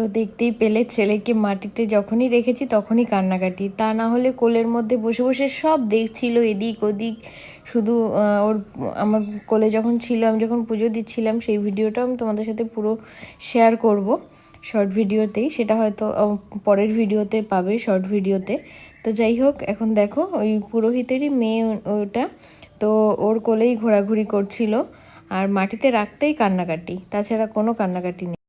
তো দেখতেই পেলে ছেলেকে মাটিতে যখনই রেখেছি তখনই কান্নাকাটি, তা না হলে কোলের মধ্যে বসে বসে সব দেখছিল এদিক ওদিক। শুধু ওর আমার কোলে যখন ছিল, আমি যখন পুজো দিচ্ছিলাম সেই ভিডিওটাও আমি তোমাদের সাথে পুরো শেয়ার করব শর্ট ভিডিওতেই, সেটা হয়তো পরের ভিডিওতে পাবে শর্ট ভিডিওতে। তো যাই হোক, এখন দেখো ওই পুরোহিতেরই মেয়ে ওটা, তো ওর কোলেই ঘোরাঘুরি করছিল আর মাটিতে রাখতেই কান্নাকাটি, তাছাড়া কোনো কান্নাকাটি নেই।